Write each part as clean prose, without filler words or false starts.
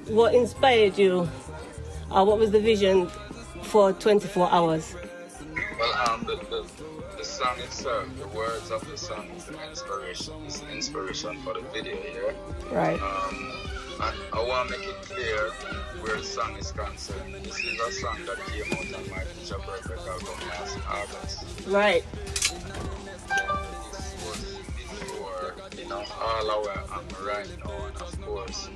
what inspired you? What was the vision for 24 hours? Well, the song itself, the words of the song is the inspiration. It's the inspiration for the video, yeah? Right. And I want to make it clear where the song is concerned. This is a song that came out on my Picture Perfect album last August. Right. This was before, all our right now, and of course,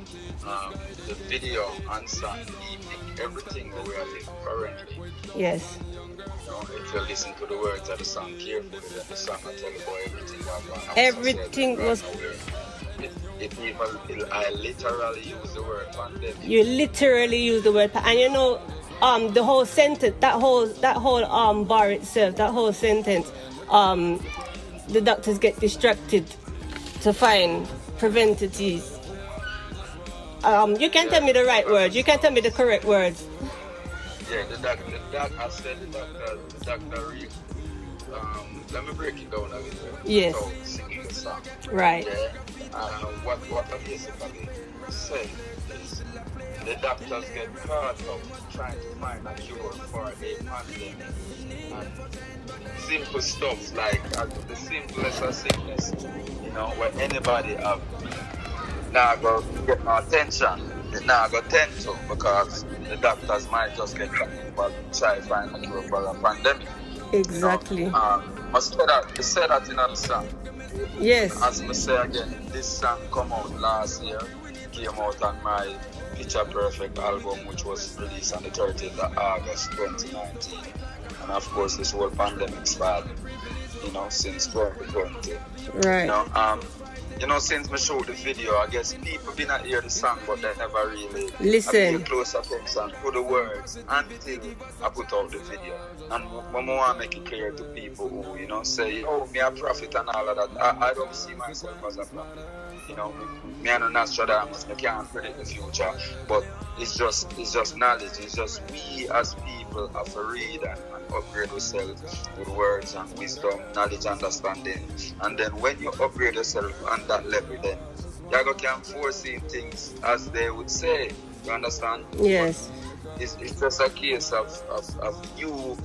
the video and song, everything that we are living currently. Yes. If you listen to the words of the song carefully, then the song will tell you about everything that went on. Everything was. I literally use the word pandemic. You literally use the word, and the whole sentence, that whole bar itself, that whole sentence, the doctors get distracted to find preventatives. You can't tell me the right words. You can't tell me the correct words. Yeah, the doctor read. Let me break it down a little bit. Yes. So, singing the song. Right. Yeah. What I basically say is the doctors get caught up trying to find a cure for a pandemic. And simple stuff like the simplest of sickness, where anybody now go get no attention. It now go tend to, because the doctors might just get but try to find a cure for a pandemic. Exactly. I said that in the song. Yes. As I say again, this song come out last year. It came out on my Picture Perfect album, which was released on the 30th of August 2019. And of course, this whole pandemic started, since 2020. Right. Since we showed the video, I guess people did not hear the song, but they never really listen. Pay close attention to the words until I put out the video. And I want to make it clear to people who, say, me a prophet and all of that. I don't see myself as a prophet. Me and Nostradamus, I can't predict the future. But it's just knowledge. It's just we as people have to read and upgrade ourselves with words and wisdom, knowledge, understanding. And then when you upgrade yourself on that level, then you can foresee things as they would say. You understand? Yes. It's just a case of you,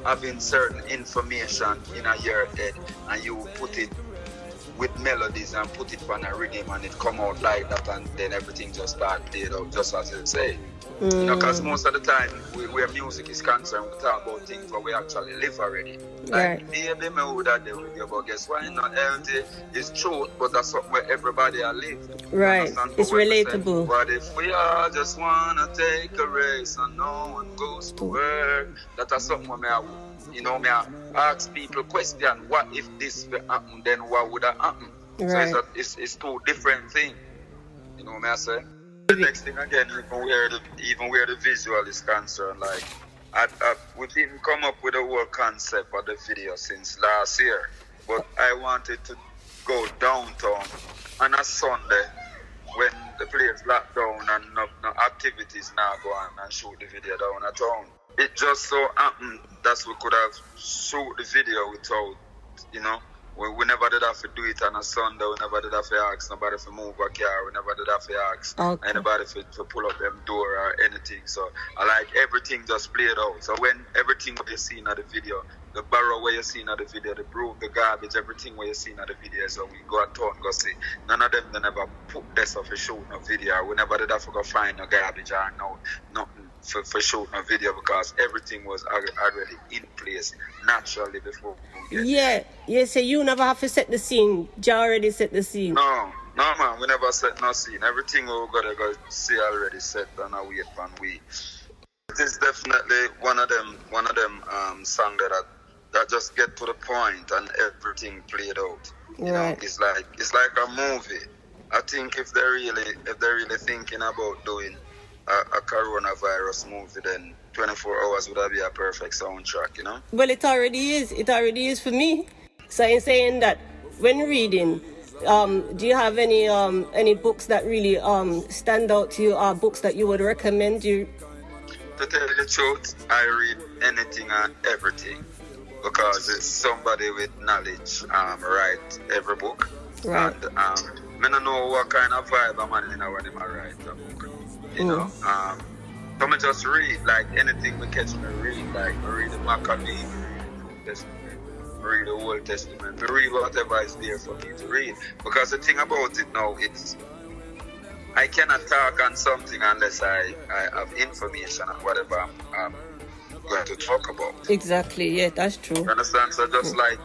having certain information in your head, and you put it with melodies and put it on a rhythm, and it come out like that, and then everything just start played out just as you say. Because most of the time, where music is concerned, we talk about things where we actually live already. Right. Like, baby, me would have done with you, but guess what? Not healthy is truth, but that's something where everybody has lived. Right. It's relatable. But if we all just want to take a race and no one goes to work, that's something where me I ask people question, what if this will happen, then what would have happened? Right. So it's two different things. You know what I say? The next thing again, even where the visual is concerned, like we didn't come up with a whole concept of the video since last year, but I wanted to go downtown on a Sunday when the place locked down and no activities now go on and shoot the video down at town. It just so happened that we could have shoot the video without, we never did have to do it on a Sunday. We never did have to ask nobody to move a car. We never did have to ask anybody to pull up them door or anything. So I like everything just played out. So when everything what you see in the video, the barrow where you see in the video, the broom, the garbage, everything where you see in the video, so we go at town go see. None of them they never put this off a shoot no video. We never did have to go find no garbage or nothing for shooting a video, because everything was already in place naturally before. Yeah, so you never have to set the scene. You already set the scene. No man, we never set no scene. Everything we gotta go see already set and I wait for we. It is definitely one of them songs that just get to the point and everything played out. You know, it's like a movie. I think if they're really thinking about doing a coronavirus movie, then 24 hours would be a perfect soundtrack, Well, it already is. It already is for me. So in saying that, when reading, do you have any books that really stand out to you, or books that you would recommend? To tell you the truth, I read anything and everything, because it's somebody with knowledge write every book. Right. And I don't know what kind of vibe I'm on, you know, when I write a book. You know? So I just read, like anything we catch me read, like I read the Maccabee, I read the Old Testament, I read whatever is there for me to read. Because the thing about it now, it's I cannot talk on something unless I have information on whatever I'm going to talk about. Exactly, yeah, that's true. You understand? So just like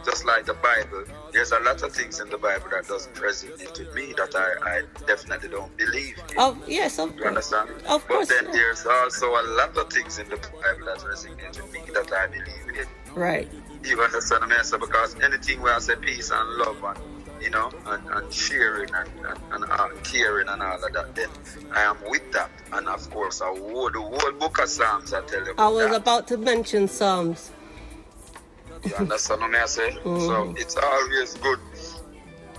the Bible, there's a lot of things in the Bible that doesn't resonate with me that I definitely don't believe in. Oh, yes, of course. You understand? Of course. But then there's also a lot of things in the Bible that resonate with me that I believe in. Right. You understand what I mean? So because anything where I say peace and love and you know, and sharing and caring and all of that, then I am with that. And of course, the whole book of Psalms, I tell you about I was that. about to mention Psalms. You understand what I say? So it's always good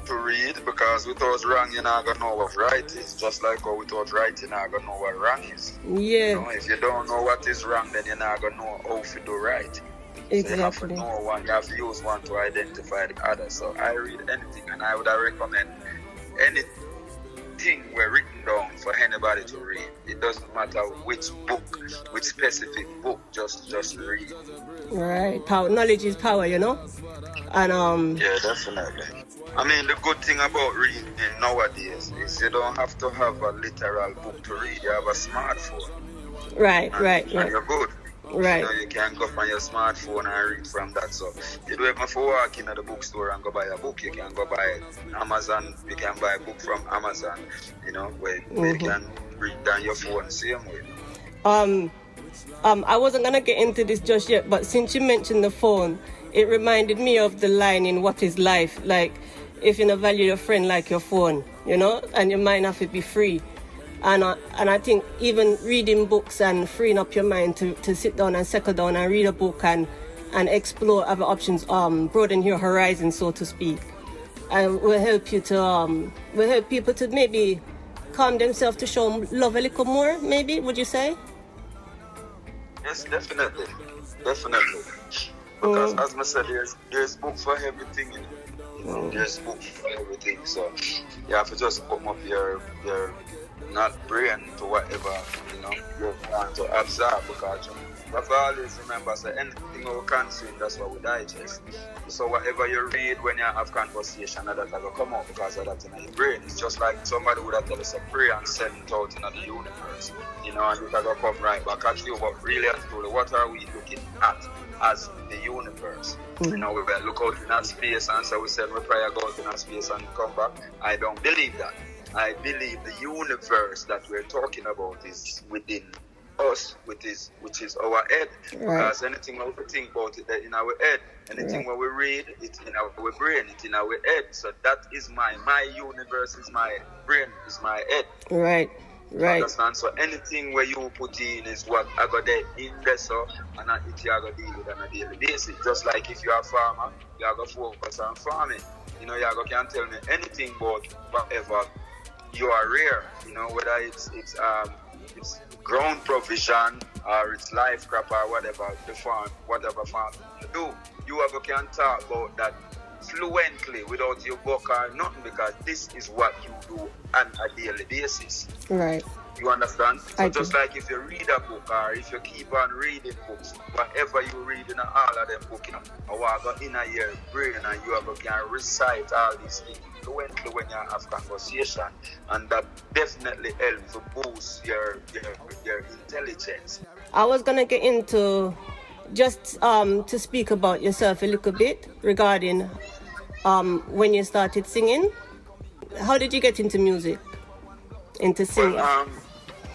to read because without wrong, you're not going to know what right is. Just like how without right, you're not going to know what wrong is. Yeah. You know, if you don't know what is wrong, then you're not going to know how to do right. Exactly. So you have to know one, you have to use one to identify the other. So I read anything and I would recommend anything were written down for anybody to read. It doesn't matter which book, which specific book, just read. Right. Power, knowledge is power, you know? And yeah, definitely. I mean, the good thing about reading nowadays is you don't have to have a literal book to read. You have a smartphone. Right. And you're good. Right. You know, you can go on your smartphone and read from that. So you don't have to walk into the bookstore and go buy a book. You can go buy Amazon. You can buy a book from Amazon. You know, where you can read on your phone same way. I wasn't gonna get into this just yet, but since you mentioned the phone, it reminded me of the line in What Is Life? Like, if you don't value your friend like your phone, you know, and your mind have to be free. And I think even reading books and freeing up your mind to sit down and settle down and read a book and explore other options, broaden your horizon, so to speak, and will help you to will help people to maybe calm themselves to show love a little more. Maybe, would you say? Yes, definitely. Because as I said, there's book for everything. You know, there's book for everything. So you have to just open up your not brain to whatever, you know, you want to absorb, because you have to always remember, so anything we consume, that's what we digest. So whatever you read when you have conversation, that will come out because of that in your brain. It's just like somebody would have told us a prayer and send it out into the universe, you know, and it will come right back at you. But really, actually, what are we looking at as the universe? You know, we will look out in that space and so we said we pray go out in that space and come back. I don't believe that. I believe the universe that we're talking about is within us, which is our head. Right. Because anything we think about it in our head, anything when we read, it's in our brain, it's in our head. So that is my universe is my brain, is my head. Right. Understand? So anything where you put in is what I got there in there, so and it you got to deal with on a daily basis. Just like if you're a farmer, you got to focus on farming. You know, you can't tell me anything about whatever you are rare, you know, whether it's ground provision or it's life crop or whatever farm you do. You can talk about that fluently without your book or nothing, because this is what you do on a daily basis. Right. You understand? So just do. like if you read a book or if you keep on reading books, whatever you read in all of them books, you go in your brain and you can recite all these things fluently when you have conversation, and that definitely helps to boost your intelligence. I was gonna get into just to speak about yourself a little bit regarding when you started singing. How did you get into music? Into singing? Well,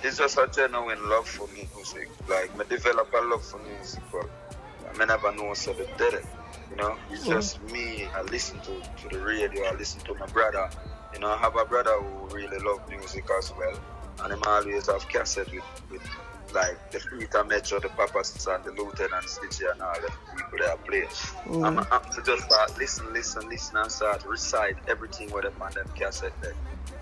it's just a genuine love for music. Like, I develop a love for music, but I never know so they did it. You know, it's just me. I listen to the radio. I listen to my brother. You know, I have a brother who really loves music as well, and him always have cassette with like the Peter Metro, the Papas and the Lieutenant Stitchy and all the people that play. I'm to just start listen and start recite everything with them on them cassette there.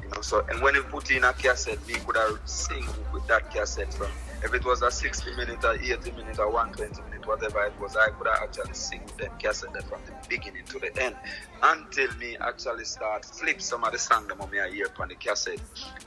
You You know, so and when he put in a cassette, me could have sing with that cassette from. If it was a 60 minute or 80 minute or 120 minute, whatever it was, I could have actually sing with them cassette from the beginning to the end. Until me actually start flip some of the songs that I hear on the cassette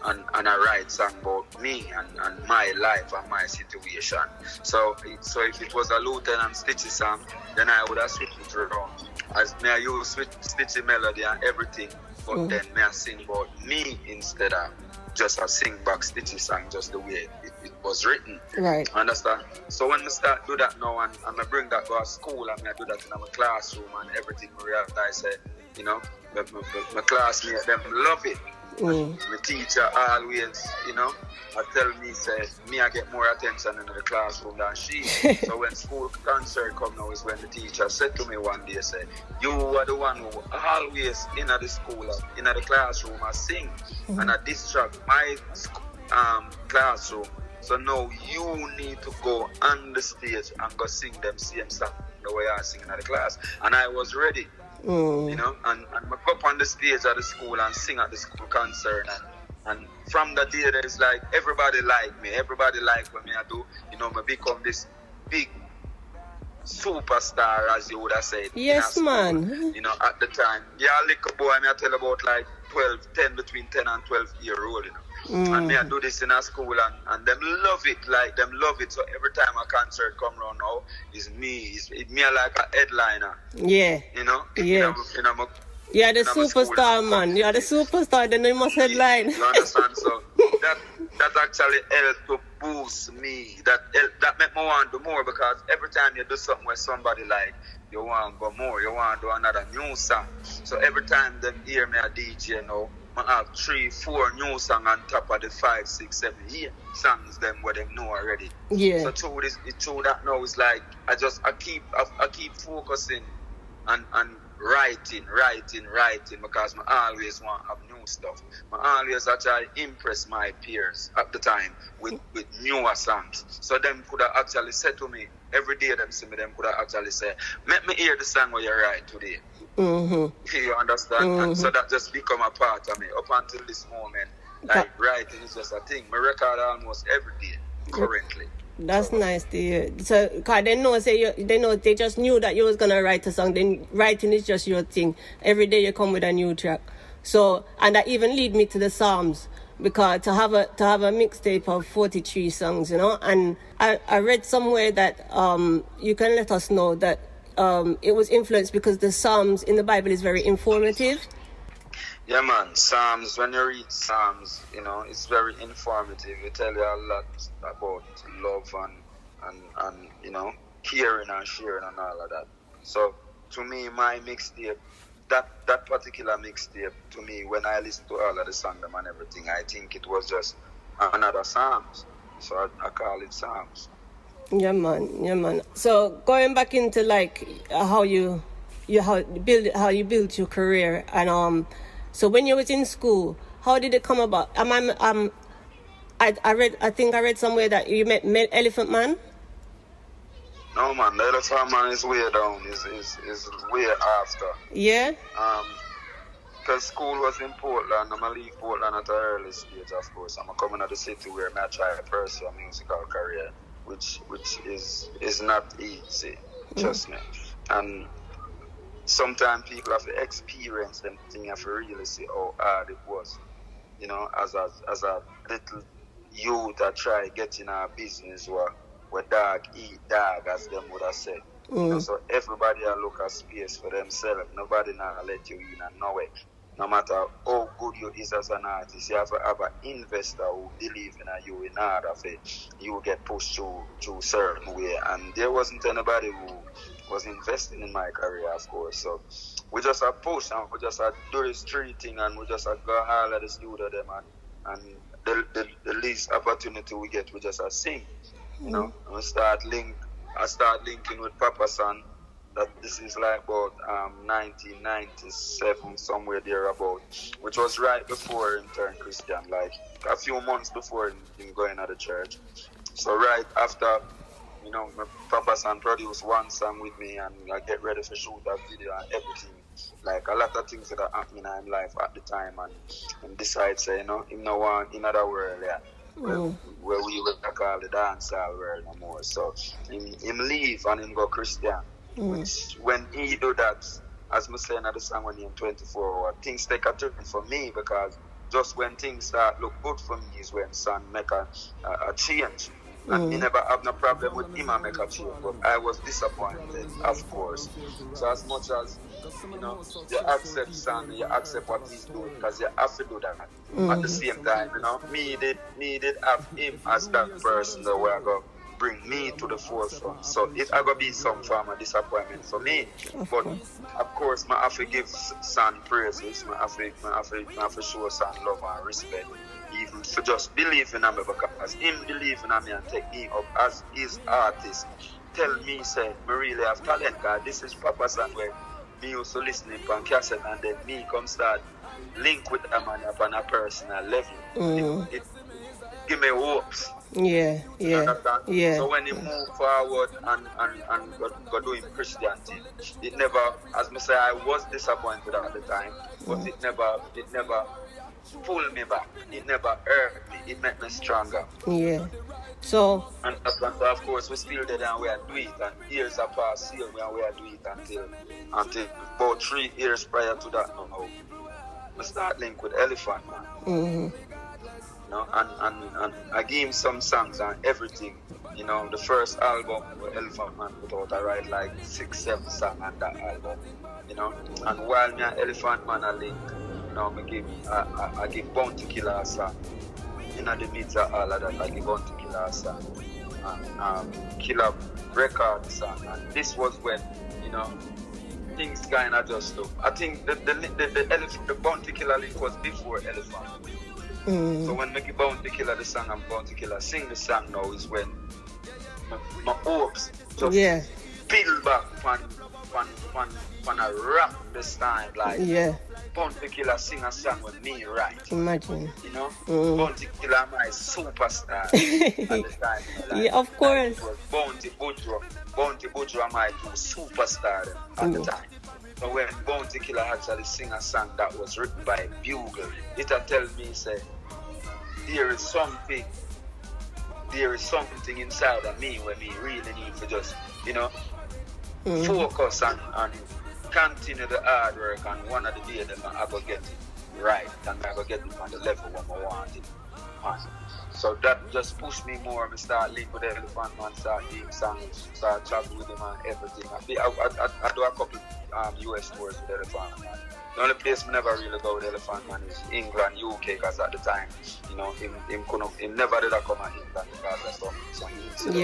and I write song about me and my life and my situation. So if it was a Lieutenant Stitchy song, then I would have switched it around. As me I use Stitchy melody and everything, but then me I sing about me instead of just a sing back Stitchy song just the way it was written. Right. Understand? So when I start do that now and I bring that to our school and I do that in my classroom and everything, I realize that, you know, my classmates, them love it. My teacher always, you know, I tell me, say, me I get more attention in the classroom than she. So when school concert come now is when the teacher said to me one day, say, you are the one who always in the school, in the classroom, I sing and I distract my classroom. So now you need to go on the stage and go sing them same song the way I sing in the class. And I was ready. You know, and I go up on the stage at the school and sing at the school concert, and from that day there's like everybody like me, everybody like what me I do, you know, I become this big superstar as you would have said. Yes, man. You know, at the time. Yeah, little boy, me I tell about like 10 between 10 and 12-year-old, you know. And me I do this in a school and them love it, like them love it. So every time a concert come around now, it's me like a headliner. Yeah. You know? Yeah. You're the superstar, man. You're the superstar, then you must headline. You understand? So that actually helped to boost me. That make me want to do more, because every time you do something with somebody like, you want to go more, you want to do another new song. So every time them hear me a DJ now, I have 3-4 new songs on top of the 5, 6, 7, 8 songs them where them know already. Yeah. So through that now it's like I keep focusing and writing because I always want to have new stuff. I always actually impress my peers at the time with newer songs. So them could have actually said to me every day them see me, them could have actually say, "Let me hear the song where you write today." You understand? And so that just become a part of me up until this moment. Like writing is just a thing. I record almost every day currently. That's nice to hear. So, cause they just knew that you was gonna write a song. Then writing is just your thing. Every day you come with a new track. So, and that even lead me to the Psalms, because to have a mixtape of 43 songs, you know. And I read somewhere that you can let us know that it was influenced because the Psalms in the Bible is very informative. Yeah, man. Psalms, when you read Psalms, you know, it's very informative. It tell you a lot about love and you know, caring and sharing and all of that. So, to me, my mixtape, that particular mixtape, to me, when I listen to all of the songs and everything, I think it was just another Psalms. So I call it Psalms. Yeah, man. So going back into like how you built your career, and so when you was in school, how did it come about? I think I read somewhere that you met Elephant Man. No, man, the Elephant Man is way down. Is way after. Yeah. Because school was in Portland, I'm going to leave Portland at an early stage, of course. I'm coming to the city where I try to pursue a musical career, which is not easy, trust me. And sometimes people have to experience them thing, have to really see how hard it was. You know, as a little youth, I try getting a business where dog eat dog, as them would have said. You know, so everybody look at space for themselves. Nobody now let you in and know it. No matter how good you is as an artist, you have to have an investor who believe in you in order for you get pushed through certain way. And there wasn't anybody who was investing in my career, of course. So we just push and we just do the street thing, and we just go all of the studio them, and the least opportunity we get, we just sing. You know, and I start linking with Papa San. That this is like about 1997, somewhere there about, which was right before he turned Christian, like a few months before him going to the church. So right after, you know, my Papa San produced one song with me, and I get ready to shoot that video and everything. Like a lot of things that are happening in life at the time, and decide say, you know, him no want in other world, yeah. Where we would call the dancehall world no more. So him leave and him go Christian. Which when he do that, as I say in the song when he in 24 things take a turn for me, because just when things start look good for me is when son make a change. And he never have no problem with him and make a change, but I was disappointed, of course. So as much as, you know, you accept son, you accept what he's doing, because you have to do that. At the same time, you know, me did have him as that person that where I go bring me to the forefront. So it I gonna be some form of disappointment for me. But of course I have to give son praises, I have to show son love and respect. Even for just believing in me, because him believing in me and take me up as his artist. Tell me, say, me really have talent, because this is Papa son where me used to listening on cassette, and then me come start link with that man upon a personal level. It give me hopes. Yeah. So when he move forward and go doing Christianity, it never, as I say, I was disappointed at the time, but it never pulled me back. It never hurt me. It made me stronger. Yeah. So of course we still there and we are do it, and years have passed here and we are do it until about 3 years prior to that now. We start link with Elephant Man. You know, and I gave him some songs and everything. You know, the first album with Elephant Man put out, I write like 6-7 songs on that album. You know, and while me and Elephant Man are link, you know, I give Bounty Killer a song. In the midst of all of that, I give Bounty Killer a song. And Killer record song. And this was when, you know, things kind of just look. I think the Bounty Killer link was before Elephant. So when Mickey Bounty Killer the song and Bounty Killer sing the song now is when my hopes just build back on a rap this time. Like Bounty Killer sing a song with me, right? Imagine. You know? Bounty Killer my superstar at the time. Like, yeah, of course. It was Bounty Boudreaux my two superstar at the time. So when Bounty Killer actually sing a song that was written by Bugle, it'll tell me, say, there is something inside of me where me really need to just, you know, focus and continue the hard work, and one of the days I go get it right, and I go get it on the level where I want it. So that just pushed me more. I start link with Elephant Man, start doing songs, start traveling with him and everything. I do a couple US tours with Elephant Man. The only place I never really go with Elephant Man is England, UK, because at the time, you know, him never did come to England because of some incident.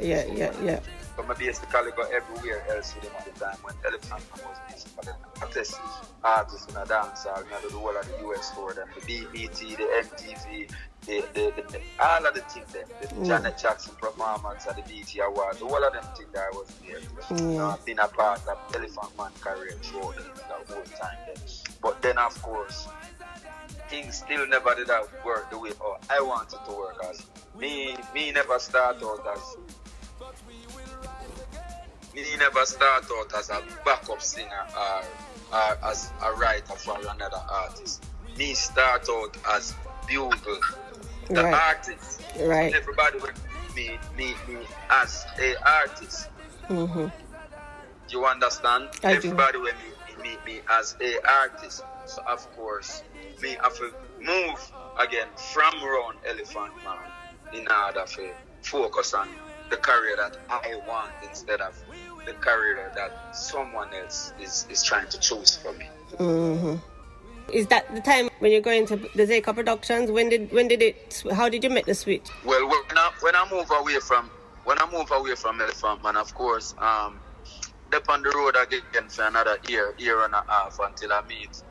Yeah. So I basically go everywhere else with him at the time when Elephant Man was basically a test artist in a dance hall. I do the whole of the US tour, them, the BBT, the MTV, the all of the things there, the Janet Jackson performance at the BT Awards, all of them things that I was there. I've been a part of Elephant Man career throughout the whole time there. But then of course, things still never did work the way I wanted to work. As me never start out as a backup singer or as a writer for another artist. Me start out as Bugle, the artist. Right. So everybody would me as a artist. You understand? Everybody would meet me as a artist. So of course, me have to move again from around Elephant Man in order to focus on the career that I want instead of the career that someone else is trying to choose for me. Is that the time when you're going to the Zeka Productions? How did you make the switch? Well, when I move away from Elephant Man, of course, up on the road again for another year and a half until I meet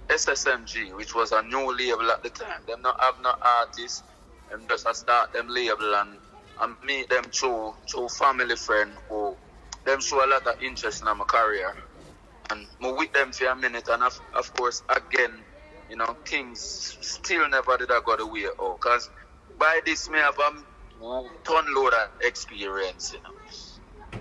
Ssmg, which was a new label at the time. Them not have no artists, them just a start them label and meet them through family friend who them show a lot of interest in my career. And I'm with them for a minute, and of course, again, you know, things still never did I go the way out. Because by this, me have a ton load of experience, you know.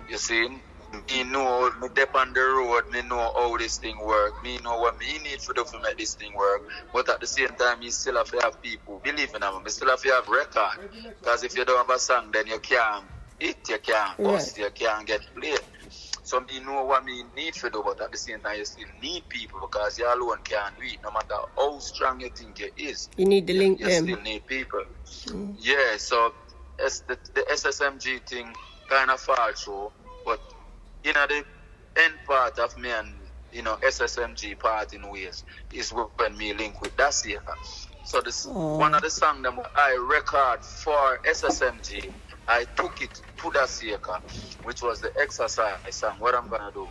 You see? Me know, me dep on the road, me know how this thing work. Me know what me need to do to make this thing work. But at the same time, me still have to have people believe in them. Me still have to have record. Because if you don't have a song, then you can't hit, you can't bust, you can't get played. So me know what me need to do, but at the same time, you still need people because you alone can't do it. No matter how strong you think you is. You need to link you them. You still need people. Yeah, so the Ssmg thing kind of fall through, but you know, the end part of me and, you know, Ssmg parting ways is when me link with Daciaka. So this one of the songs that I record for Ssmg, I took it to Daciaka, which was the exercise song. What I'm gonna do?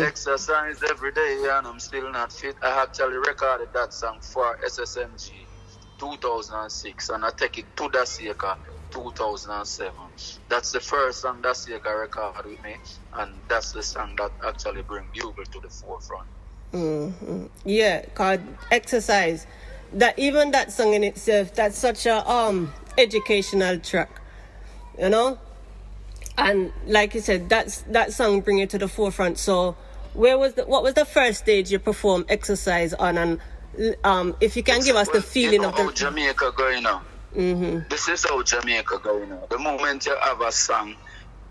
Exercise every day and I'm still not fit. I actually recorded that song for Ssmg 2006 and I take it to Daciaka 2007. That's the first song Daciaka recorded with me, and that's the song that actually bring Bugle to the forefront. Yeah, called Exercise. That even that song in itself, that's such a educational track, you know. And like you said, that song bring it to the forefront. So, what was the first stage you performed Exercise on, and if you can give us the feeling of the Jamaica going on. This is how Jamaica going on. The moment you have a song,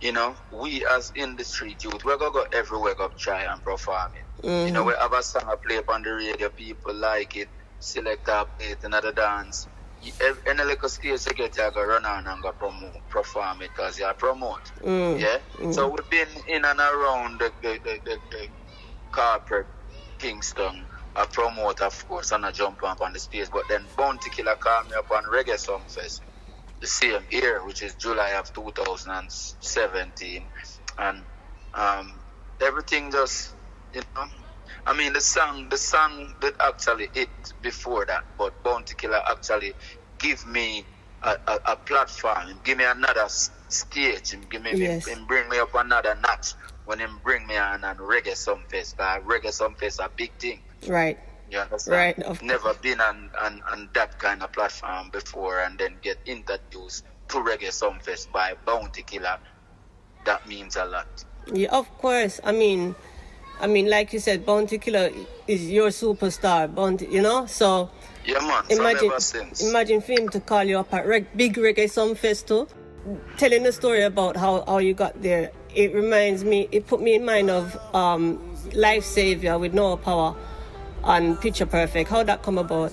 you know, we as in the street youth, we're gonna go everywhere, go try and perform it. You know, we have a song I play up on the radio, people like it, select up it, another dance. Any little skills you get, you go run on and go perform it because you promote. Yeah? So we've been in and around the corporate Kingston. I promote, of course, and I jump up on the stage. But then Bounty Killer called me up on Reggae Sumfest the same year, which is July of 2017. And everything just, you know, I mean, the song did actually hit before that, but Bounty Killer actually give me a platform, give me another stage, and bring me up another notch when him bring me on Reggae Sumfest. Reggae Sumfest a big thing. Right. You understand? Right. I've never been on that kind of platform before and then get introduced to Reggae Sumfest by Bounty Killer. That means a lot. Yeah, of course. I mean, like you said, Bounty Killer is your superstar, Bounty, you know? So, yeah, man. Imagine for him to call you up at Big Reggae Sumfest too. Telling the story about how you got there, it put me in mind of Life Savior with No Power and Picture Perfect. How that come about?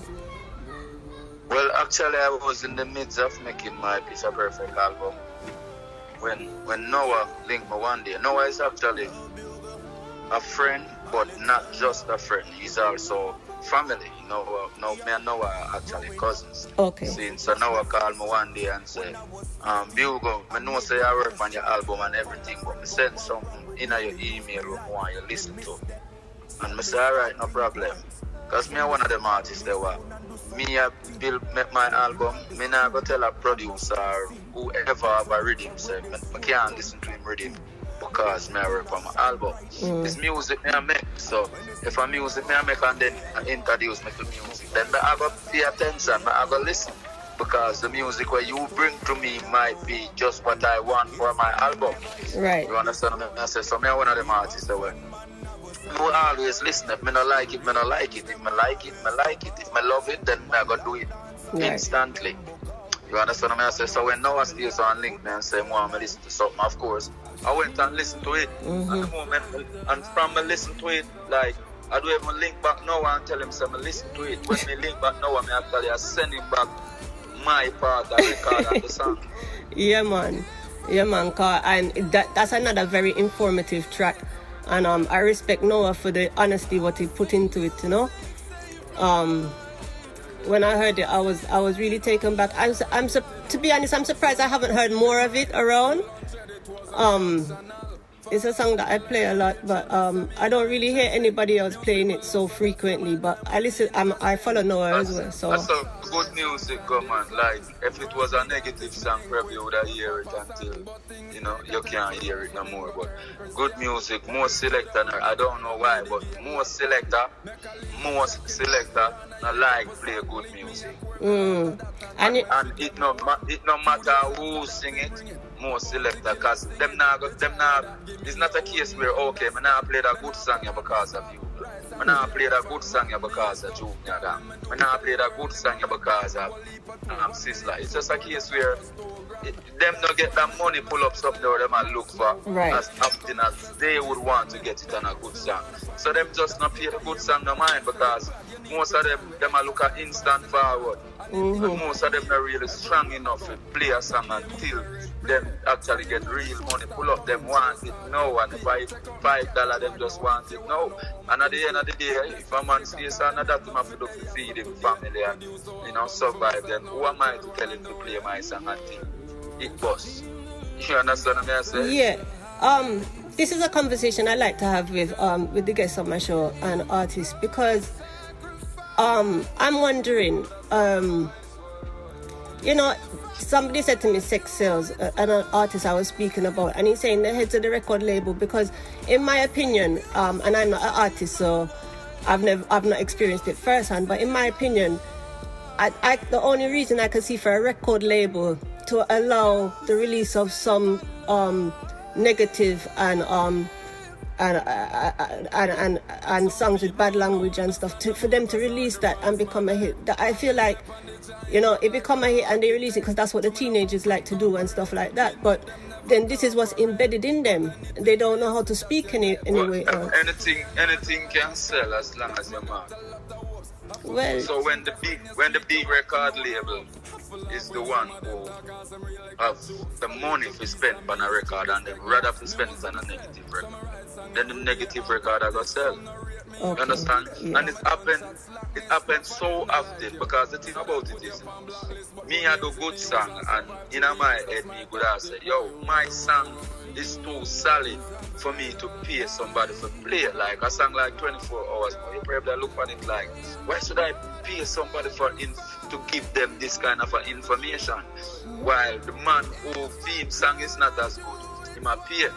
Well, actually, I was in the midst of making my Picture Perfect album when Noah linked me one day. Noah is actually a friend, but not just a friend. He's also family. Me and Noah are actually cousins. Okay. So Noah called me one day and said, Bugle, I know say I work on your album and everything, but I send something in your email I want you to listen to. And I said, alright, no problem. Because me are one of them artists that were me make my album, me not go tell a producer or whoever have a rhythm say I can't listen to him rhythm because me work on my album. It's music me I make, so if a music me I make and then I introduce me to music, then I go pay attention, I go listen. Because the music where you bring to me might be just what I want for my album. Right. You understand what I say? So me are one of them artists that way. I always listen. If me not like it, me not like it. If me like it, me like it. If me love it, then I go do it instantly. You understand what I say? So when Noah stays on link me and say, "Moi, me listen to something," of course, I went and listened to it. At the moment, and from me listen to it, like I do even link back Noah and tell him, "Say me listen to it." When me link back Noah, me actually I send him back my part of the record of the song. Yeah, man, and that's another very informative track. And I respect Noah for the honesty what he put into it, you know. When I heard it, I was really taken back. To be honest, I'm surprised I haven't heard more of it around. It's a song that I play a lot, but I don't really hear anybody else playing it so frequently. But I follow Noah as well. So that's a good music, come on. Like if it was a negative song, probably you would have hear it until you can't hear it no more. But good music, more selector. I don't know why, but more selector, I like play good music. And it no matter who sing it. more selector, because it's not a case where, okay, I now play that good song here because of you. I now play that good song here because of Junior Dan. I now play that good song here because of Sizzla. It's just a case where them not get that money pull up something or them and look for as often as they would want to get it on a good song. So them just not play the good song no mind, because most of them are look at instant forward. And most of them are really strong enough to play a song until them actually get real money pull up. Them want it now, and $5 them just want it now. And at the end of the day, if a man stays on that, him have to feed him family and survive. Then who am I to tell him to play my song until it busts? You understand what I'm saying? Yeah. This is a conversation I like to have with the guests on my show and artists, because I'm wondering, somebody said to me sex sells, an artist I was speaking about, and he's saying the heads of the record label, because in my opinion, and I'm not an artist, so I've not experienced it firsthand, but in my opinion, the only reason I can see for a record label to allow the release of some negative and songs with bad language and stuff, for them to release that and become a hit, that I feel like, it become a hit and they release it because that's what the teenagers like to do and stuff like that. But then this is what's embedded in them. They don't know how to speak anyway. Anything can sell as long as you're mad. Well, so when the big record label is the one who have the money to spend on a record, and then rather to spend it on a negative record, then the negative record I got sell. Okay. You understand? Yeah. And it happens so often, because the thing about it is, me I do good song, and in my head me could have say, yo, my song is too solid for me to pay somebody for play it. Like a song like 24 hours, you probably look on it like, why should I pay somebody to give them this kind of information, while the man who theme song is not as good, he might pay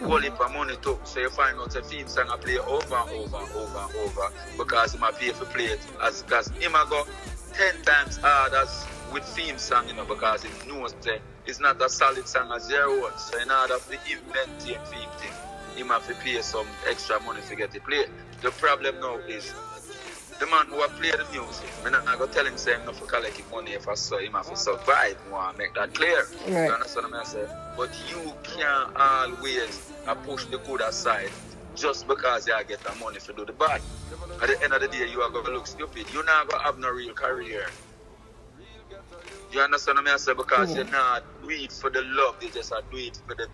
whole heap of money too. So you find out a theme song I play over and over and over and over, because he might pay for play it, because he might go 10 times harder with theme song, because he knows that it's not a solid song as your own. So in order to maintain theme thing, he might have to pay some extra money to get it played. The problem now is the man who play the music, I'm not going to tell him saying not to collect money if I saw him have to survive. I want to make that clear. Right. You understand what I'm saying? But you can't always push the good aside just because you get the money to do the bad. At the end of the day, you are going to look stupid. You're not going to have no real career. You understand what I'm saying? Because you're not do it for the love, you just do it for the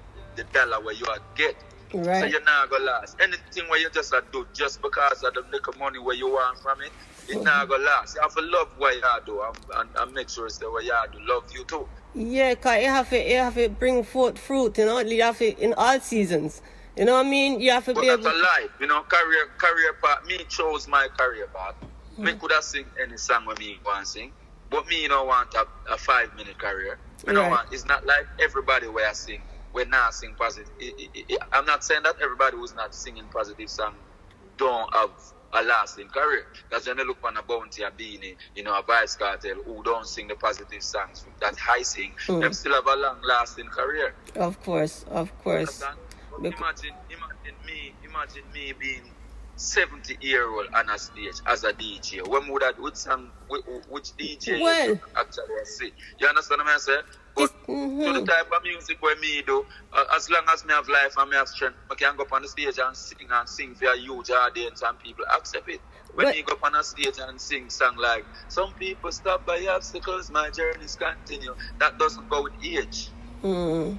dollar where you are get. Right. So you're not gonna last. Anything where you just do just because of the little money where you want from it, it's not gonna last. You have to love what you do and make sure that what you do love you too. Yeah, cause you have to bring forth fruit, you have to in all seasons. You know what I mean? You have to be able. That's a life, career path. Me chose my career path. Me could have sing any song with me want to sing, but me don't want a 5-minute career. It's not like everybody where I sing. We're not singing positive. I'm not saying that everybody who's not singing positive song don't have a lasting career. Because when you look on a Bounty, a Beanie, a Vibes Cartel who don't sing the positive songs that I sing, them still have a long-lasting career. Of course. Imagine me being 70-year-old on a stage as a DJ. When would that which DJ you actually see? You understand what I'm saying? But to the type of music where me do, as long as me have life and me have strength, I can go up on the stage and sing for a huge audience and people accept it. When me go up on a stage and sing song like, some people stop by obstacles, my journeys continue, that doesn't go with age. You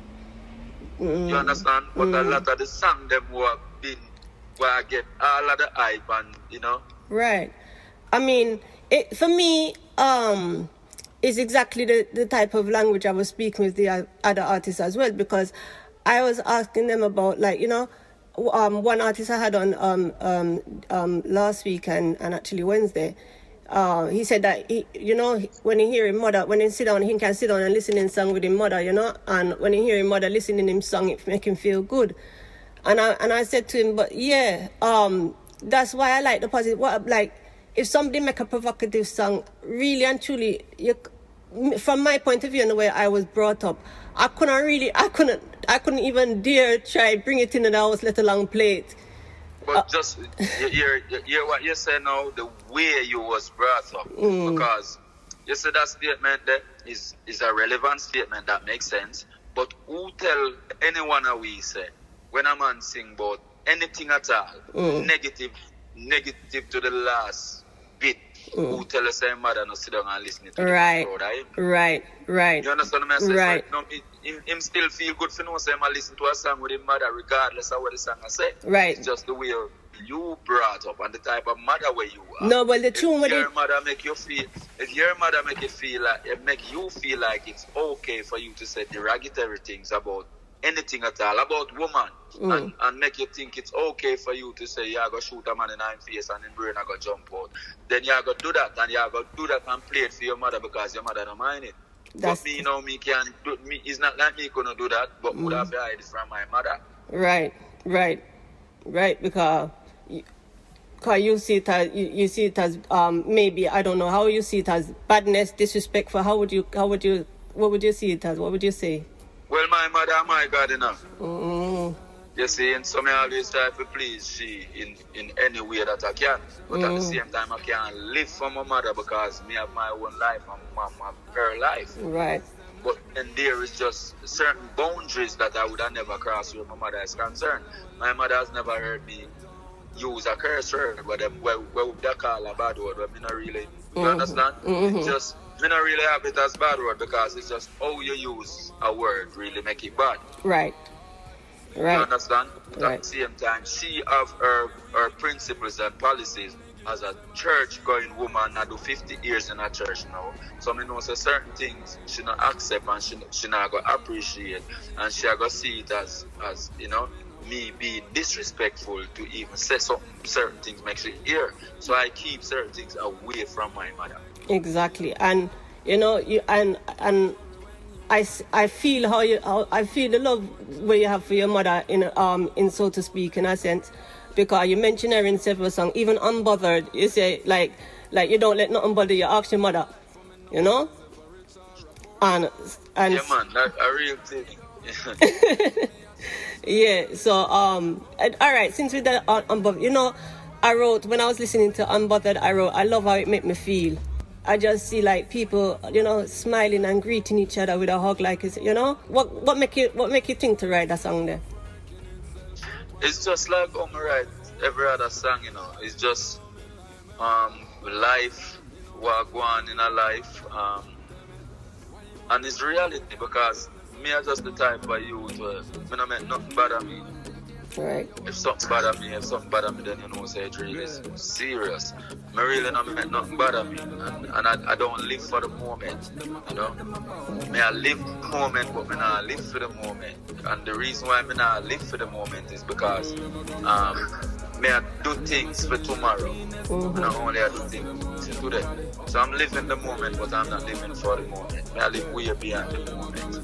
understand? But a lot of the song them who have been, where I get all of the hype and, Right. I mean, for me, is exactly the type of language I was speaking with the other artists as well, because I was asking them about, one artist I had on last week and actually Wednesday, he said that when he hear his mother, when he sit down, he can sit down and listen in song with his mother, and when he hear his mother listening him song, it make him feel good. And I said to him, but that's why I like the positive. If somebody make a provocative song, really and truly, from my point of view and the way I was brought up, I couldn't even dare try bring it in the house, let alone play it. But just hear what you say now, the way you was brought up. Because you said that statement there is a relevant statement that makes sense. But who tell anyone how we say when a man sing about anything at all, negative to the last bit, who tell us their mother not sit down and listen to right. Right. Right. You understand what I say? Right. So, him still feel good for no say I listen to a song with his mother regardless of what the song I say. Right. It's just the way you brought up and the type of mother where you are. No, but the tune with your mother make you feel, if your mother make you feel like it's okay for you to say derogatory things about anything at all, about woman, and make you think it's okay for you to say you're going to shoot a man in the face and his brain are going to jump out, then you're going to do that, and you're going to do that and play it for your mother because your mother don't mind it. But me, me can't do me. It's not like me gonna do that, but would have to hide it from my mother. Right. Because you see it as maybe, I don't know how you see it, as badness, disrespectful. What would you see it as? What would you say? Well, my mother, my God, enough. You see, and so I always try to please she in any way that I can. But at the same time, I can't live for my mother because me have my own life and mom have her life. Right. But then there is just certain boundaries that I would have never crossed where my mother is concerned. My mother has never heard me use a curse word, but what they call a bad word, but me not really, you understand? It's just, me not really have it as bad word because it's just how you use a word really make it bad. Right. You understand? But at the same time, she have her principles and policies as a church-going woman. I do 50 years in a church now. So I know certain things she not accept and she not going to appreciate. And she going to see it as me being disrespectful to even say certain things makes she hear. So I keep certain things away from my mother. Exactly. And, and I feel I feel the love where you have for your mother in so to speak, in a sense, because you mention her in several songs, even Unbothered. You say like you don't let nothing bother you. Ask your mother, and yeah, man, that's a real thing. Yeah. So all right. Since we did Unbothered, I wrote when I was listening to Unbothered. I love how it made me feel. I just see like people, smiling and greeting each other with a hug, like it's, what make you think to write that song there? It's just like I write every other song, It's just life, what go on in a life, and it's reality because me are just the type of youth where me not make nothing bother me. Right. If something bother me, then say it's really serious. Me really not make nothing bother me, and I don't live for the moment, Me I live the moment, but me not live for the moment. And the reason why me not live for the moment is because me I do things for tomorrow, and I only do things for today. So I'm living the moment, but I'm not living for the moment. Me I live way beyond the moment.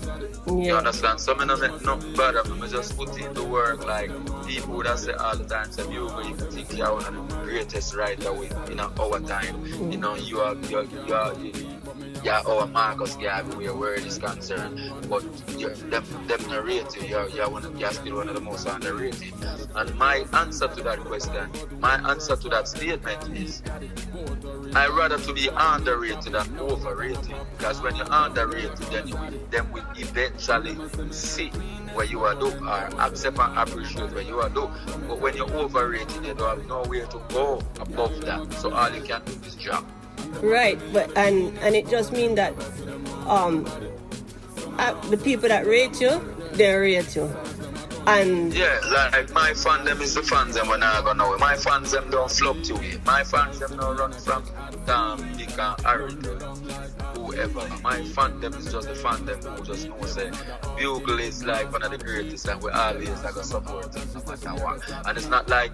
Yeah. You understand? So me not make nothing bother me. Me just put in the work like people would say all the time, say you think you're one of the greatest writer in our time. You are our Marcus Garvey where word is concerned. But them narrative, you're still one of the most underrated. And my answer to that question, my answer to that statement is I'd rather to be underrated than overrated. Because when you're underrated, then we eventually see where you are doing, or accept and appreciate where you are doing. But when you're overrated, you don't have nowhere to go above that. So all you can do is drop. Right, but and it just means that the people that rate you, they rate you. And yeah, like my fan them is the fans them when I go know. My fans them don't fluctuate. My fans them don't run from Dick and Harry to whoever. My fan them is just the fan them who just know say Bugle is like one of the greatest and we always like a support them no matter what. And it's not like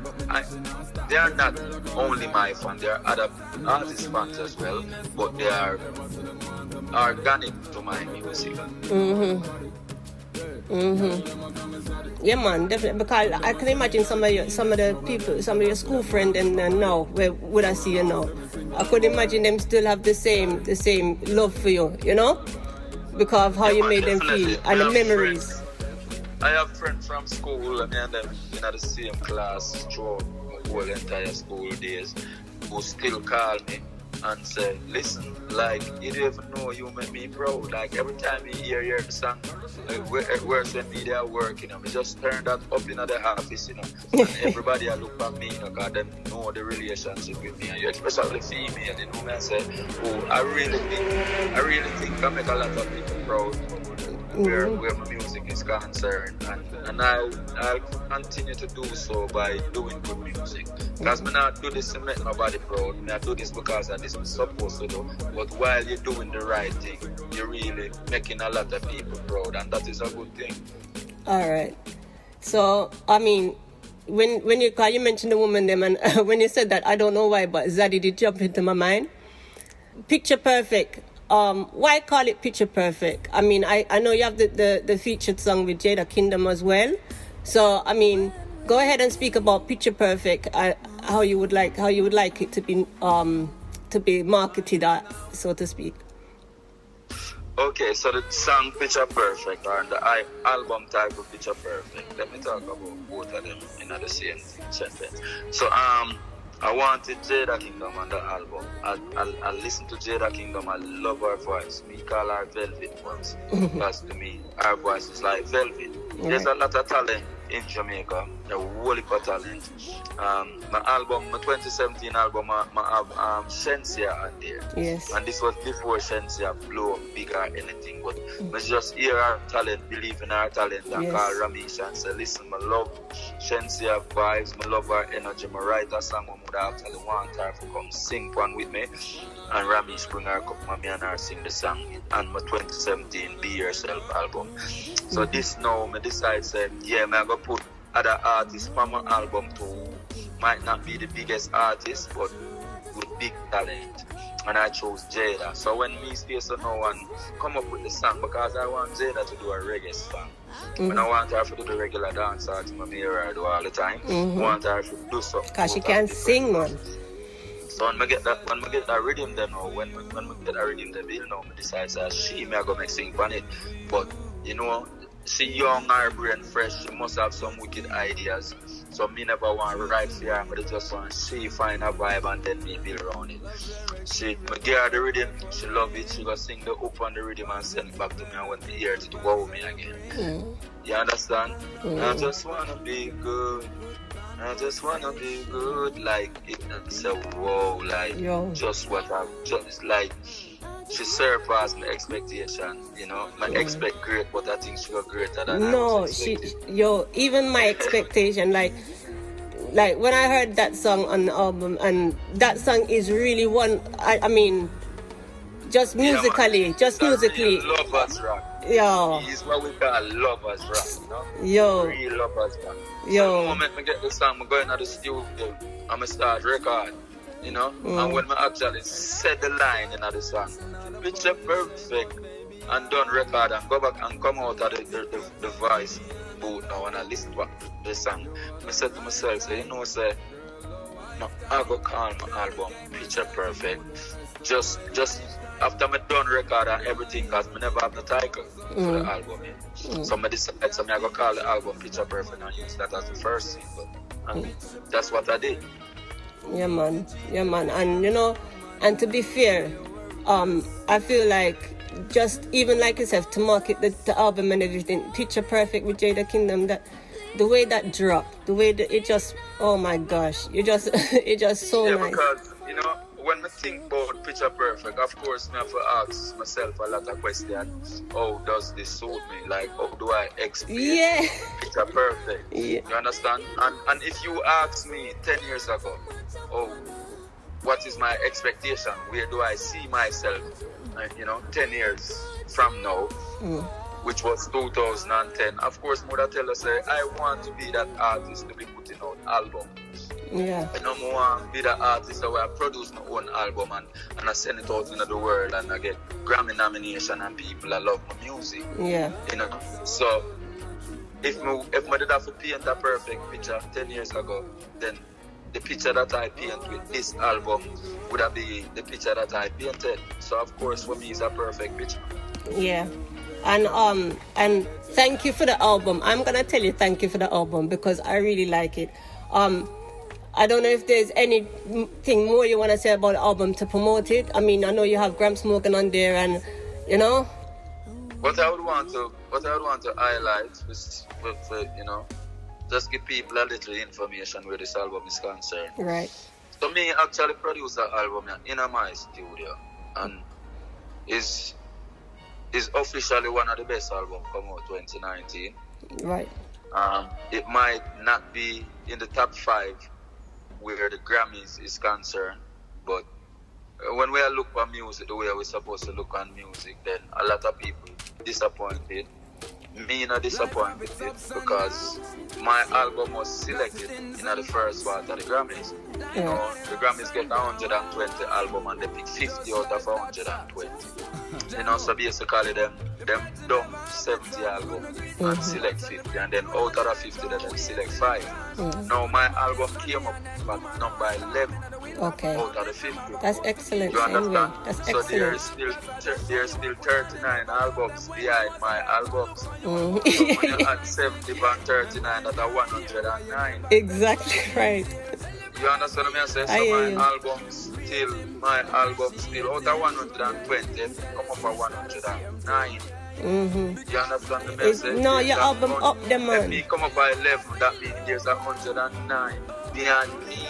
they are not only my fan, there are other artist fans as well, but they are organic to my music. Yeah, man, definitely. Because I can imagine some of the people, some of your school friends, and now where would I see you now? I could imagine them still have the same love for you, you know, because of how you made them feel and the memories. I have friends from school, and them in the same class throughout my whole entire school days, who still call me and say, listen, like, you don't even know you make me proud. Like, every time you hear the song, where's the media work, you know, we just turn that up in the office, you know, and everybody I look at me, you know, because they know the relationship with me, and you, especially female, you know, me I say, oh, I really think I make a lot of people proud where my music is concerned, and I'll continue to do so by doing good music. Because I not do this to make nobody proud. I do this because this is supposed to do. But while you're doing the right thing, you're really making a lot of people proud, and that is a good thing. All right. So I mean, when you mentioned the woman them, and when you said that, I don't know why, but Zaddy did jump into my mind. Picture Perfect. Why call it Picture Perfect? I mean, I know you have the featured song with Jada Kingdom as well. So I mean, go ahead and speak about Picture Perfect. How you would like it to be marketed, so to speak. Okay, so the song Picture Perfect, or the album title Picture Perfect. Let me talk about both of them in the same sentence. So I wanted Jada Kingdom on the album. I listened to Jada Kingdom. I love her voice. We call her Velvet voice. Because to me, her voice is like velvet. Right. There's a lot of talent in Jamaica, a whole heap of talent. My album, my 2017 album, I have Shensia on there. Yes. And this was before Shensia blew up big or anything. But I just hear her talent, believe in her talent, and call Ramesh and say, listen, I love Shensia vibes, I love her energy. I write a song I would actually want her to come sing one with me. And Ramesh bring her come me and her sing the song on my 2017 Be Yourself album. So this now, I decide say, yeah, I'm going to put other artists from my album too. Might not be the biggest artist, but with big talent. And I chose Jada. So when me stay so now and come up with the song, because I want Jada to do a reggae song. When I want her to do the regular dance arts, my mirror I do all the time. I want her to do something. Because she can't sing, man. So when I get that rhythm then, or when we get that rhythm then, you know, I decide that she may go make sing on it. But you know, she young, her brain fresh, she must have some wicked ideas. So me never want to write for her, but I just want she find a vibe and then me build around it. Me give her the rhythm, she love it, she go sing the hook on the rhythm and send it back to me, and when me hear it, it wow me again. You understand? I just wanna be good. I just wanna be good, like it and say whoa, like just what I just like. She surpassed my expectation, you know. I expect great, but I think she got greater than I was expecting. Even my expectation, like when I heard that song on the album, and that song is really one. I mean, just musically, Really lovers rock. Yo, He's what we call lovers rock, you know. Real lovers rock. So the moment I get the song, I go into the studio and I start record. You know, and when I actually said the line in the song, Picture Perfect, and done record and go back and come out of the voice booth now and I listen to the song, I said to myself, say, you know, say, no, I go call my album Picture Perfect. Just after I done record and everything, because I never have the title for the album. So I decided, so I go call the album Picture Perfect and use that as the first single. And that's what I did. Yeah, man. And you know, and to be fair, I feel like just even like you said, to market the album and everything, Picture Perfect with Jada Kingdom, that the way that dropped, the way that it just, oh my gosh, it just so nice. Because you know, when I think about Picture Perfect, of course, I have to ask myself a lot of questions. How does this suit me? Like, how do I experience Picture Perfect? You understand? And if you ask me 10 years ago, what is my expectation? Where do I see myself, 10 years from now, which was 2010? Of course, Mother tell us, I want to be that artist to be putting out album. Yeah. I don't want to be the artist where I produce my own album and I send it out into the world and I get Grammy nomination and people that love my music. Yeah. You know. So if I did have to paint a perfect picture 10 years ago, then the picture that I paint with this album would have been the picture that I painted. So of course for me it's a perfect picture. Yeah. And thank you for the album. I'm gonna tell you thank you for the album because I really like it. I don't know if there's anything more you want to say about the album to promote it. I mean, I know you have Gramps Morgan on there, and you know. What I would want to highlight is, just give people a little information where this album is concerned. Right. So me actually produce the album in my studio, and is officially one of the best albums come out 2019. Right. It might not be in the top 5 where the Grammys is concerned, but when we look at music the way we're supposed to look on music, then a lot of people disappointed. Me not disappointed because my album was selected in the first part of the Grammys. You know, the Grammys get 120 album and they pick 50 out of 120. You know, so basically them dump 70 album and select 50, and then out of the 50 them select 5. Now my album came up at number 11. Okay. Out of the 50. That's excellent. You understand? Anyway, that's so excellent. there's still 39 albums behind my albums. So when you add 70 and 39, that's 109. Exactly right. You understand what I'm saying? So my album still out of 120 come up at 109. You understand the message? No, your album up there, man. If me come up by 11, that means there's 109 behind me.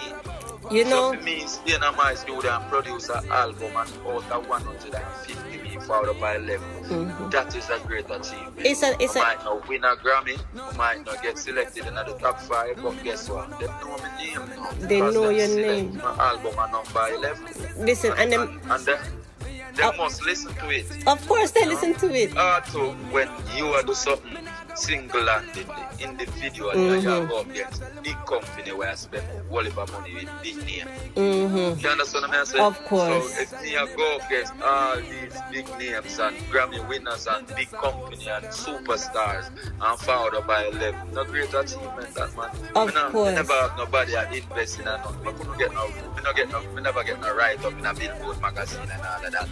You know, so for me, staying in my studio and produce an album and out of 150 me fall up by 11. That is a great achievement. I might not win a Grammy, I might not get selected in the top 5, but guess what? They know my name now. They know your name. My album at number 11. Listen, and they must listen to it. Of course, they listen to it. So when you are doing something single-handedly, individually, you go against big company where I spend a whole lot of money with big name. You understand what I'm saying? Of course. So if me go against all these big names and Grammy winners and big company and superstars and followed up by 11, no great achievement that, man. Of course. I never have nobody that invest in nothing. I never get no write-up in a Billboard magazine and all of that.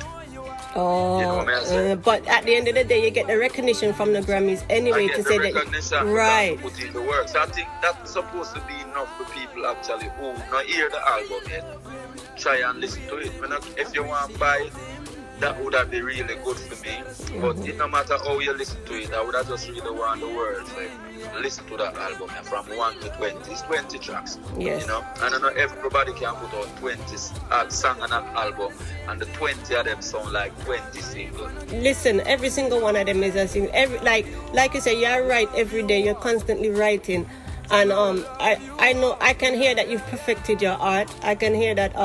Oh, you know what I'm saying? But at the end of the day, you get the recognition from the Grammys anyway to say that. Right. Put in the work. So I think that's supposed to be enough for people actually who not hear the album yet. Try and listen to it. If you want to buy it, that would have been really good for me. But it no matter how you listen to it, I would have just really want the words. Like, listen to that album from 1 to 20. It's 20 tracks. Yes. You know? And I know everybody can put out 20 songs on an album, and the 20 of them sound like 20 singles. Listen, every single one of them is a single. Like you say, you're right every day. You're constantly writing. And I know I can hear that you've perfected your art. I can hear that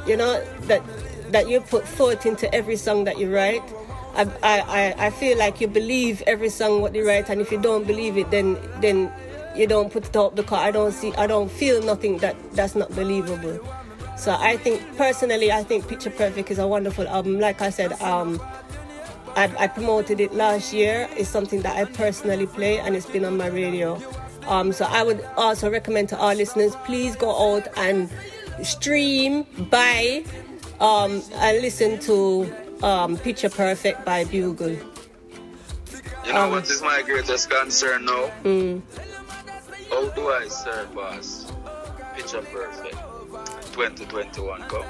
you know that you put thought into every song that you write. I feel like you believe every song what you write, and if you don't believe it, then you don't put it out because I don't feel nothing that's not believable. So I think personally, Picture Perfect is a wonderful album. Like I said, I promoted it last year. It's something that I personally play, and it's been on my radio. So I would also recommend to our listeners, please go out and stream, buy, and listen to Picture Perfect by Bugle. You know what is my greatest concern now? How do I surpass Picture Perfect 2021 come?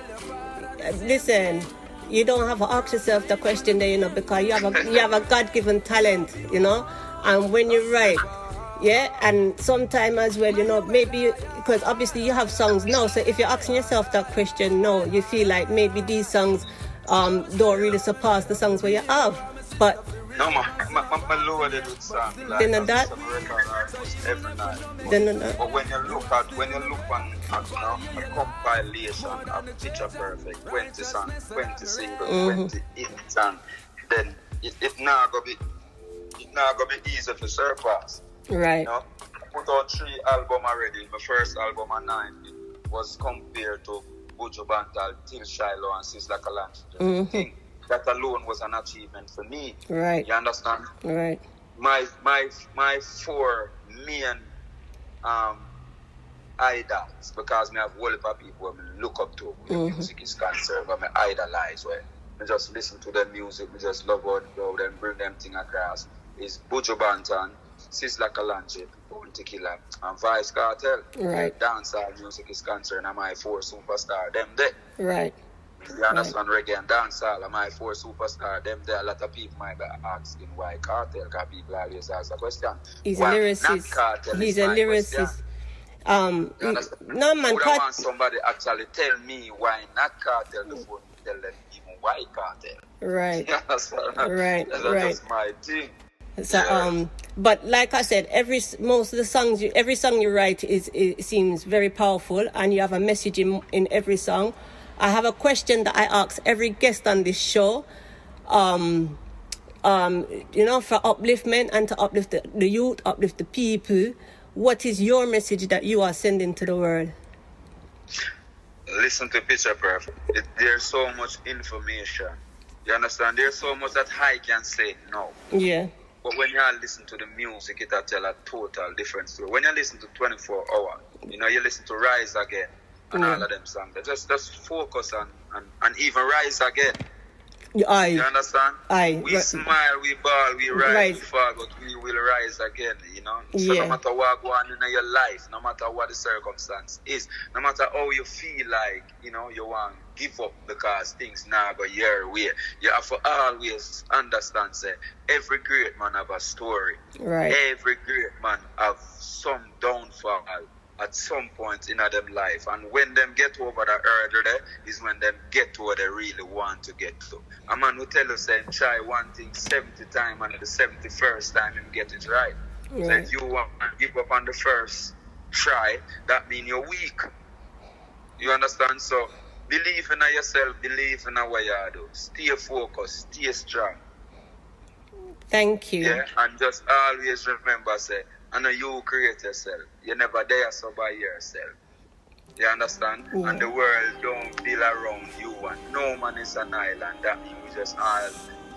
Listen, you don't have to ask yourself the question there, you know, because you have a God-given talent, you know, and when you write, yeah, and sometimes as well, you know, maybe because obviously you have songs now, so if you're asking yourself that question, no, you feel like maybe these songs don't really surpass the songs where you have, but no, I'm loaded with songs. Like, then that. Every night. But when you look on a compilation of Picture Perfect, 20 songs, 20 singles, 20 hits, and then it not gonna be easy to surpass. Right. You know? I put out 3 albums already. My first album at 9 was compared to Bugle An9ted, Till Shiloh, and Sizzla Kalonji. That alone was an achievement for me. Right. You understand? Right. my four main idols, because me have whole heap of people me look up to when the music is concerned, but me idolize when me just listen to their music, me just love how them bring them thing across. Is Bugle An9ted, Ssmg, Bounty Killer, and Vice Cartel. Right. Dancehall music is concerned, and my four superstar, them there. Right. You understand? Reggae and dancehall, and my four superstar, them there. A lot of people might be asking why Cartel, because people always ask the question. He's a why lyricist. Cartel? He's a lyricist. No man, I want somebody actually tell me why not Cartel before me tell them even why Cartel. Right. You understand? Right. That's Right. just my thing. So but like I said, every song you write it seems very powerful, and you have a message in every song. I have a question that I ask every guest on this show, for upliftment and to uplift the youth, uplift the people. What is your message that you are sending to the world? Listen to Picture Perfect. There's so much information. You understand? There's so much that I can say no. Yeah. But when you listen to the music, it'll tell a total different story. When you listen to 24 Hour, you listen to Rise Again and all of them songs. Just focus on and even Rise Again. You understand? We smile, we ball, we rise, we fall, but we will rise again, So no matter what goes on in your life, no matter what the circumstance is, no matter how you feel like, you want to give up because things now go your way, you have to always understand, say, every great man have a story. Right. Every great man have some downfall at some point in them life, and when them get over the hurdle there is when them get to where they really want to get to. A man who tell us saying try one thing 70 times and the 71st time him get it right. So if you want to give up on the first try, that means you're weak. You understand? So believe in yourself, believe in what you do. Stay focused, stay strong. Thank you. Yeah, and just always remember, say, I know you create yourself. You're never there so by yourself. You understand? Yeah. And the world don't build around you, and no man is an island. That means we just all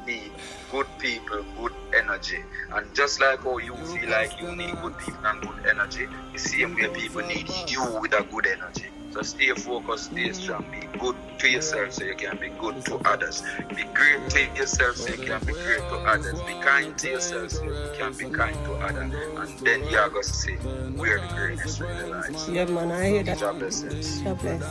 need good people, good energy. And just like how you feel like you need good people and good energy, the same way people need you with a good energy. So stay focused, stay strong, be good to yourself so you can be good to others. Be great to yourself so you can be great to others. Be kind to yourself so you can be kind to others. And then you are going to see where the greatness really lies. Yeah, man, I hear that. God bless. God bless.